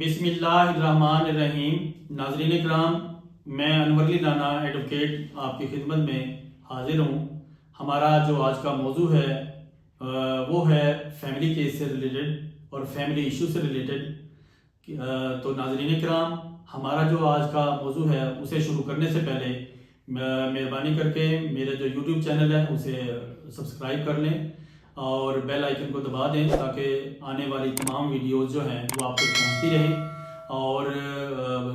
بسم اللہ الرحمن الرحیم۔ ناظرین اکرام، میں انور علی رانا ایڈوکیٹ آپ کی خدمت میں حاضر ہوں۔ ہمارا جو آج کا موضوع ہے وہ ہے فیملی کیس سے ریلیٹڈ اور فیملی ایشو سے ریلیٹڈ۔ تو ناظرین اکرام، ہمارا جو آج کا موضوع ہے اسے شروع کرنے سے پہلے مہربانی کر کے میرا جو یوٹیوب چینل ہے اسے سبسکرائب کر لیں اور بیل آئیکن کو دبا دیں تاکہ آنے والی تمام ویڈیوز جو ہیں وہ آپ تک پہنچتی رہیں، اور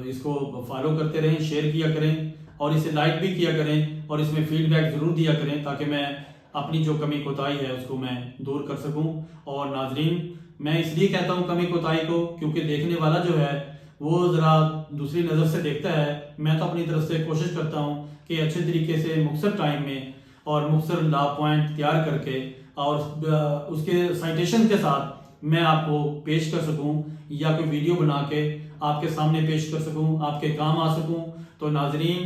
اس کو فالو کرتے رہیں، شیئر کیا کریں اور اسے لائک بھی کیا کریں اور اس میں فیڈ بیک ضرور دیا کریں تاکہ میں اپنی جو کمی کوتاہی ہے اس کو میں دور کر سکوں۔ اور ناظرین، میں اس لیے کہتا ہوں کمی کوتاہی کو کیونکہ دیکھنے والا جو ہے وہ ذرا دوسری نظر سے دیکھتا ہے۔ میں تو اپنی طرف سے کوشش کرتا ہوں کہ اچھے طریقے سے مختصر ٹائم میں اور مختصر لا پوائنٹ تیار کر کے اور اس کے سائٹیشن کے ساتھ میں آپ کو پیش کر سکوں یا کوئی ویڈیو بنا کے آپ کے سامنے پیش کر سکوں، آپ کے کام آ سکوں۔ تو ناظرین،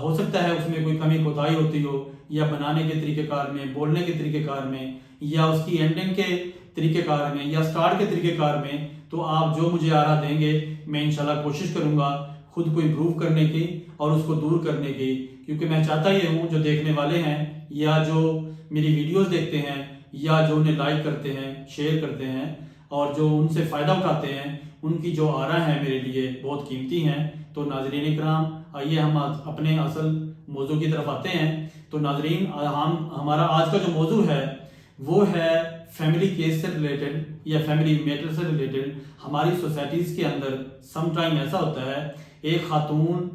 ہو سکتا ہے اس میں کوئی کمی کوتاہی ہوتی ہو، یا بنانے کے طریقہ کار میں، بولنے کے طریقہ کار میں، یا اس کی اینڈنگ کے طریقہ کار میں، یا سٹارٹ کے طریقہ کار میں، تو آپ جو مجھے آرا دیں گے میں انشاءاللہ کوشش کروں گا خود کو امپروو کرنے کی اور اس کو دور کرنے کی، کیونکہ میں چاہتا یہ ہوں جو دیکھنے والے ہیں یا جو میری ویڈیوز دیکھتے ہیں یا جو انہیں لائک کرتے ہیں، شیئر کرتے ہیں اور جو ان سے فائدہ اٹھاتے ہیں، ان کی جو آرا ہیں میرے لیے بہت قیمتی ہیں۔ تو ناظرین اکرام، آئیے ہم اپنے اصل موضوع کی طرف آتے ہیں۔ تو ناظرین، ہمارا آج کا جو موضوع ہے وہ ہے فیملی کیس سے ریلیٹڈ یا فیملی میٹر سے ریلیٹڈ۔ ہماری سوسائٹیز کے اندر سم ٹائم ایسا ہوتا ہے، ایک خاتون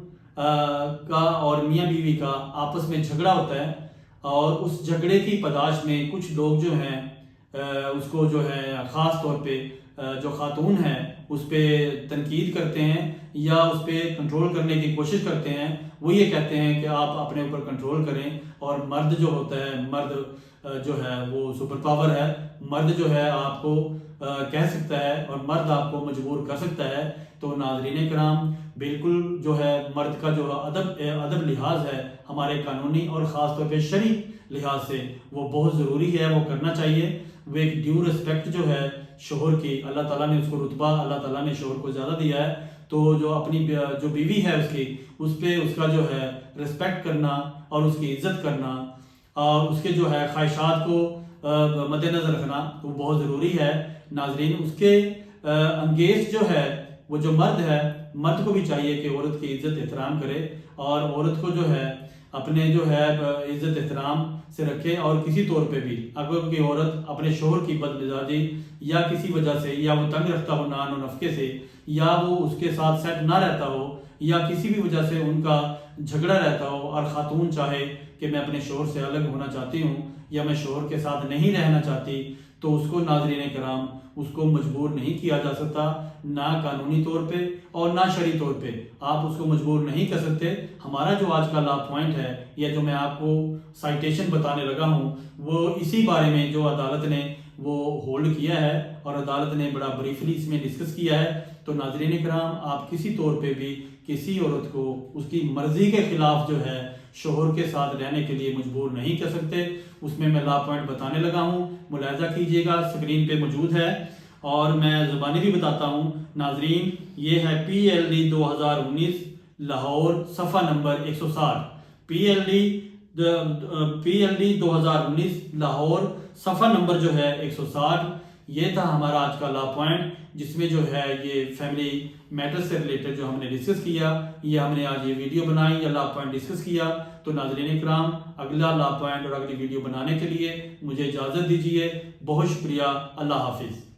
کا اور میاں بیوی کا آپس میں جھگڑا ہوتا ہے، اور اس جھگڑے کی پداش میں کچھ لوگ جو ہیں اس کو جو ہے خاص طور پہ جو خاتون ہے اس پہ تنقید کرتے ہیں یا اس پہ کنٹرول کرنے کی کوشش کرتے ہیں۔ وہ یہ کہتے ہیں کہ آپ اپنے اوپر کنٹرول کریں، اور مرد جو ہوتا ہے، مرد جو ہے وہ سپر پاور ہے، مرد جو ہے آپ کو کہہ سکتا ہے اور مرد آپ کو مجبور کر سکتا ہے۔ تو ناظرین کرام، بالکل جو ہے مرد کا جو ادب لحاظ ہے ہمارے قانونی اور خاص طور پہ شرعی لحاظ سے وہ بہت ضروری ہے، وہ کرنا چاہیے۔ وہ ایک ڈیو ریسپیکٹ جو ہے شوہر کی، اللہ تعالیٰ نے اس کو رتبہ، اللہ تعالیٰ نے شوہر کو زیادہ دیا ہے، تو جو اپنی جو بیوی ہے اس کی، اس پہ اس کا جو ہے ریسپیکٹ کرنا اور اس کی عزت کرنا اور اس کے جو ہے خواہشات کو مد نظر رکھنا وہ بہت ضروری ہے۔ ناظرین، اس کے انگیز جو ہے وہ جو مرد ہے، مرد کو بھی چاہیے کہ عورت کی عزت احترام کرے اور عورت کو جو ہے اپنے جو ہے عزت احترام سے رکھے، اور کسی طور پہ بھی اگر کوئی عورت اپنے شوہر کی بد مزاجی یا کسی وجہ سے، یا وہ تنگ رکھتا ہو نان و نفقے سے، یا وہ اس کے ساتھ سیٹ نہ رہتا ہو، یا کسی بھی وجہ سے ان کا جھگڑا رہتا ہو اور خاتون چاہے کہ میں اپنے شوہر سے الگ ہونا چاہتی ہوں یا میں شوہر کے ساتھ نہیں رہنا چاہتی، تو اس کو ناظرین کرام اس کو مجبور نہیں کیا جا سکتا، نہ قانونی طور پہ اور نہ شرعی طور پہ آپ اس کو مجبور نہیں کر سکتے۔ ہمارا جو آج کا لا پوائنٹ ہے یا جو میں آپ کو سائٹیشن بتانے لگا ہوں وہ اسی بارے میں جو عدالت نے وہ ہولڈ کیا ہے اور عدالت نے بڑا بریفلی اس میں ڈسکس کیا ہے۔ تو ناظرین کرام، آپ کسی طور پہ بھی کسی عورت کو اس کی مرضی کے خلاف جو ہے شوہر کے ساتھ رہنے کے لیے مجبور نہیں کر سکتے۔ اس میں لا پوائنٹ بتانے لگا ہوں، ملاحظہ کیجئے گا، اسکرین پہ موجود ہے اور میں زبانی بھی بتاتا ہوں۔ ناظرین، یہ ہے PLD 2019 لاہور، صفحہ نمبر 160۔ PLD 2019 لاہور، صفحہ نمبر جو ہے 160۔ یہ تھا ہمارا آج کا لا پوائنٹ، جس میں جو ہے یہ فیملی میٹر سے ریلیٹڈ جو ہم نے ڈسکس کیا، یہ ہم نے آج یہ ویڈیو بنائی یا لا پوائنٹ ڈسکس کیا۔ تو ناظرین اکرام، اگلا لا پوائنٹ اور اگلی ویڈیو بنانے کے لیے مجھے اجازت دیجیے۔ بہت شکریہ، اللہ حافظ۔